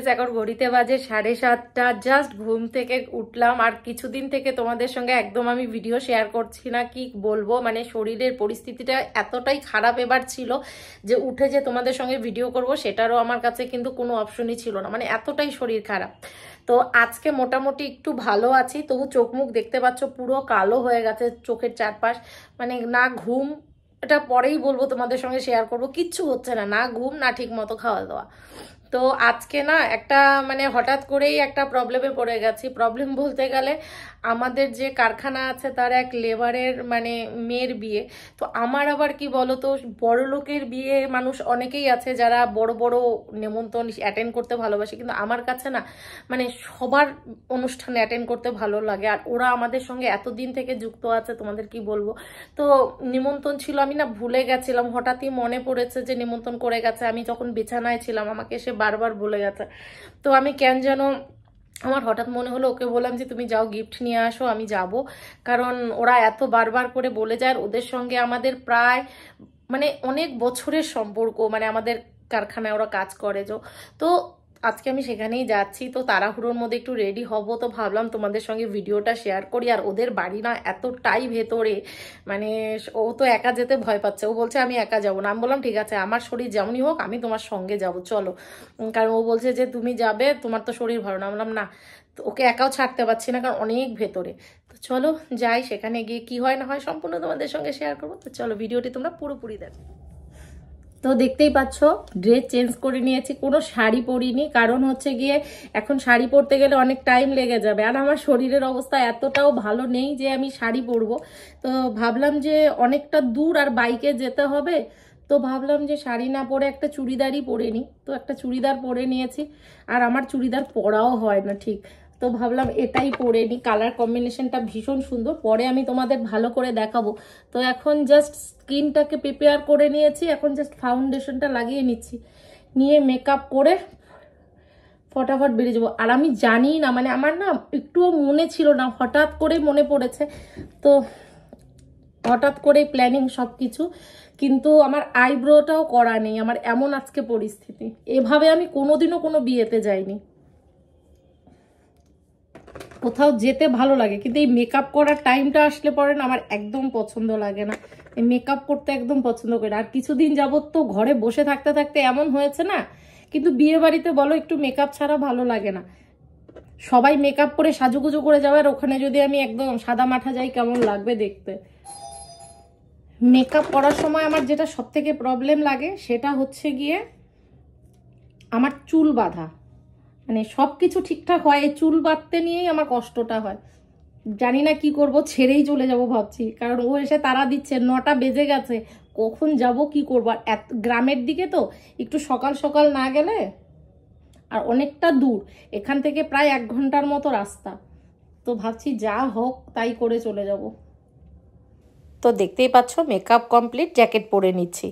Friends, এখন ঘড়িতে বাজে 7:30। জাস্ট ঘুম থেকে উঠলাম। আর কিছুদিন থেকে তোমাদের সঙ্গে একদম আমি ভিডিও শেয়ার করছি না, কি বলবো, মানে শরীরের পরিস্থিতিটা এতটাই খারাপ এবার ছিল যে উঠে যে তোমাদের সঙ্গে ভিডিও করব সেটারও আমার কাছে কিন্তু কোনো অপশনই ছিল না, মানে এতটাই শরীর খারাপ। তো আজকে মোটামুটি একটু ভালো আছি, তবু চোখ মুখ দেখতে পাচ্ছ পুরো কালো হয়ে গেছে, চোখের চারপাশ, মানে না ঘুম, এটা পরেই বলবো, তোমাদের সঙ্গে শেয়ার করবো, কিচ্ছু হচ্ছে না, না ঘুম না ঠিক মতো খাওয়া দাওয়া। তো আজকে না একটা মানে হঠাৎ করেই একটা প্রবলেমে পড়ে গেছি। প্রবলেম বলতে গেলে আমাদের যে কারখানা আছে তার এক লেবারের মানে মেয়ের বিয়ে। তো আমার আবার কি বলতো, বড় লোকের বিয়ে মানুষ অনেকেই আছে যারা বড় বড় নেমন্তন্ন অ্যাটেন্ড করতে ভালোবাসে, কিন্তু আমার কাছে না মানে সবার অনুষ্ঠানে অ্যাটেন্ড করতে ভালো লাগে। আর ওরা আমাদের সঙ্গে এতদিন থেকে যুক্ত আছে, তোমাদের কি বলবো। তো নিমন্ত্রণ ছিল, আমি না ভুলে গেছিলাম, হঠাৎই মনে পড়েছে যে নিমন্ত্রণ করে গেছে। আমি যখন বিছানায় ছিলাম আমাকে এসে বারবার বলে গেছে। তো আমি কেন যেন আমার হঠাৎ মনে হলো, ওকে বললাম যে তুমি যাও গিফট নিয়ে আসো, আমি যাব। কারণ ওরা এত বারবার করে বলে যায়, ওদের সঙ্গে আমাদের প্রায় মানে অনেক বছরের সম্পর্ক, মানে আমাদের কারখানায় ওরা কাজ করে। তো আজকে আমি সেখানেই যাচ্ছি। তো তাড়াহুড়োর মধ্যে একটু রেডি হব, তো ভাবলাম তোমাদের সঙ্গে ভিডিওটা শেয়ার করি। আর ওদের বাড়ি না এতটাই ভেতরে, মানে ও তো একা যেতে ভয় পাচ্ছে, ও বলছে আমি একা যাবো না। আমি বললাম ঠিক আছে, আমার শরীর যেমনই হোক আমি তোমার সঙ্গে যাব, চলো। কারণ ও বলছে যে তুমি যাবে, তোমার তো শরীর ভালো না। আমি বললাম না, তো ওকে একাও ছাড়তে পারছি না, কারণ অনেক ভেতরে। তো চলো যাই, সেখানে গিয়ে কি হয় না হয় সম্পূর্ণ তোমাদের সঙ্গে শেয়ার করবো। তো চলো ভিডিওটি তোমরা পুরোপুরি দেখো। তো দেখতেই পাচ্ছ ড্রেস চেঞ্জ করে নিয়েছি, কোনো শাড়ি পরিনি, কারণ হচ্ছে গিয়ে এখন শাড়ি পরতে গেলে অনেক টাইম লেগে যাবে। আর আমার শরীরের অবস্থা এতটাও ভালো নেই যে আমি শাড়ি পরবো। তো ভাবলাম যে অনেকটা দূর আর বাইকে যেতে হবে, তো ভাবলাম যে শাড়ি না পরে একটা চুড়িদারই পরে নিই। তো একটা চুড়িদার পরে নিয়েছি, আর আমার চুড়িদার পরাও হয় না ঠিক। তো ভাবলাম এটাই পরে নিই, কালার কম্বিনেশনটা ভীষণ সুন্দর, পরে আমি তোমাদের ভালো করে দেখাবো। তো এখন জাস্ট স্কিনটাকে প্রিপেয়ার করে নিয়েছি, এখন জাস্ট ফাউন্ডেশনটা লাগিয়ে নিচ্ছি, নিয়ে মেকআপ করে ফটাফট বেরিয়ে যাবো। আর আমি জানি না, মানে আমার না একটুও মনে ছিল না, হঠাৎ করে মনে পড়েছে। তো হঠাৎ করেই প্ল্যানিং সব কিছু, কিন্তু আমার আইব্রোটাও করা নেই। আমার এমন আজকে পরিস্থিতি, এভাবে আমি কোনোদিনও কোনো বিয়েতে যাইনি। কোথাও যেতে ভালো লাগে, কিন্তু এই মেকআপ করার টাইমটা আসলে পরে না আমার একদম পছন্দ লাগে না। এই মেকআপ করতে একদম পছন্দ করি না। আর কিছুদিন যাবত তো ঘরে বসে থাকতে থাকতে এমন হয়েছে না, কিন্তু বিয়ে বাড়িতে বলো একটু মেকআপ ছাড়া ভালো লাগে না। সবাই মেকআপ করে সাজুগুজু করে যাবে, আর ওখানে যদি আমি একদম সাদা মাঠা যাই কেমন লাগবে দেখতে। মেকআপ করার সময় আমার যেটা সব থেকে প্রবলেম লাগে সেটা হচ্ছে গিয়ে আমার চুল বাঁধা। মানে সব কিছু ঠিকঠাক হয়, এই চুল বাঁধতে নিয়েই আমার কষ্টটা হয়। জানি না কি করব, ছেড়েই চলে যাব ভাবছি, কারণ ও এসে তাড়া দিচ্ছে, 9টা বেজে গেছে, কখন যাব কি করব। আর এত গ্রামের দিকে তো একটু সকাল সকাল না গেলে, আর অনেকটা দূর, এখান থেকে প্রায় 1 ঘন্টার মতো রাস্তা। তো ভাবছি যা হোক তাই করে চলে যাব। তো দেখতেই পাচ্ছ মেকআপ কমপ্লিট, জ্যাকেট পরে নিচ্ছি।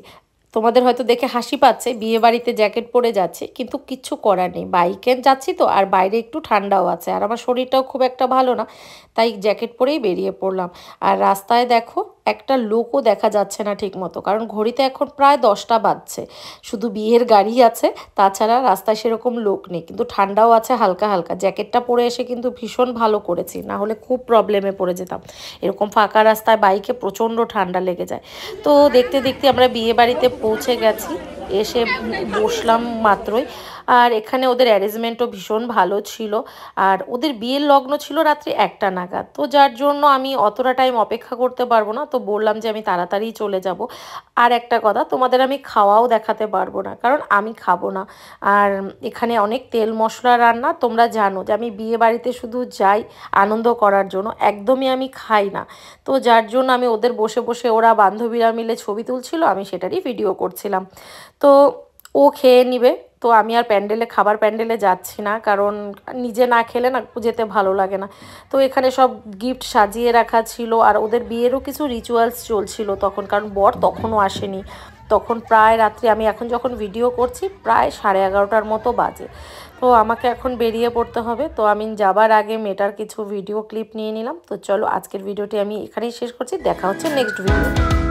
তোমাদের হয়তো দেখে হাসি পাচ্ছে, বিয়ে বাড়িতে জ্যাকেট পরে যাচ্ছে, কিন্তু কিচ্ছু করার নেই, বাইকে যাচ্ছি তো, আর বাইরে একটু ঠান্ডাও আছে, আর আমার শরীরটাও খুব একটা ভালো না, তাই জ্যাকেট পরেই বেরিয়ে পড়লাম। আর রাস্তায় দেখো একটা লোকও দেখা যাচ্ছে না ঠিক মতো, কারণ ঘড়িতে এখন প্রায় 10টা বাজছে, শুধু বিয়ের গাড়ি আছে, তাছাড়া রাস্তায় সেরকম লোক নেই। কিন্তু ঠান্ডাও আছে হালকা হালকা, জ্যাকেটটা পরে এসে কিন্তু ভীষণ ভালো করেছি, না হলে খুব প্রবলেমে পড়ে যেতাম। এরকম ফাঁকা রাস্তায় বাইকে প্রচণ্ড ঠান্ডা লেগে যায়। তো দেখতে দেখতে আমরা বিয়ে বাড়িতে পৌঁছে গেছি, এসে বসলাম মাত্রই। আর এখানে ওদের অ্যারেঞ্জমেন্টও ভীষণ ভালো ছিল, আর ওদের বিয়ের লগ্ন ছিল রাত্রি 1টা নাগাদ। তো যার জন্য আমি অতটা টাইম অপেক্ষা করতে পারবো না, তো বললাম যে আমি তাড়াতাড়ি চলে যাব। আর একটা কথা, তোমাদের আমি খাওয়াও দেখাতে পারবো না, কারণ আমি খাবো না। আর এখানে অনেক তেল মশলা রান্না, তোমরা জানো যে আমি বিয়ে বাড়িতে শুধু যাই আনন্দ করার জন্য, একদমই আমি খাই না। তো যার জন্য আমি ওদের বসে বসে, ওরা বান্ধবীরা মিলে ছবি তুলছিল, আমি সেটারই ভিডিও করছিলাম। তো ও খেয়ে নিবে, তো আমি আর খাবার প্যান্ডেলে যাচ্ছি না, কারণ নিজে না খেলে না যেতে ভালো লাগে না। তো এখানে সব গিফট সাজিয়ে রাখা ছিল, আর ওদের বিয়েরও কিছু রিচুয়ালস চলছিল তখন, কারণ বর তখনও আসেনি। তখন প্রায় রাত্রি, আমি এখন যখন ভিডিও করছি প্রায় 11:30টার মতো বাজে। তো আমাকে এখন বেরিয়ে পড়তে হবে। তো আমি যাবার আগে মেয়েটার কিছু ভিডিও ক্লিপ নিয়ে নিলাম। তো চলো আজকের ভিডিওটি আমি এখানেই শেষ করছি, দেখা হচ্ছে নেক্সট ভিডিও।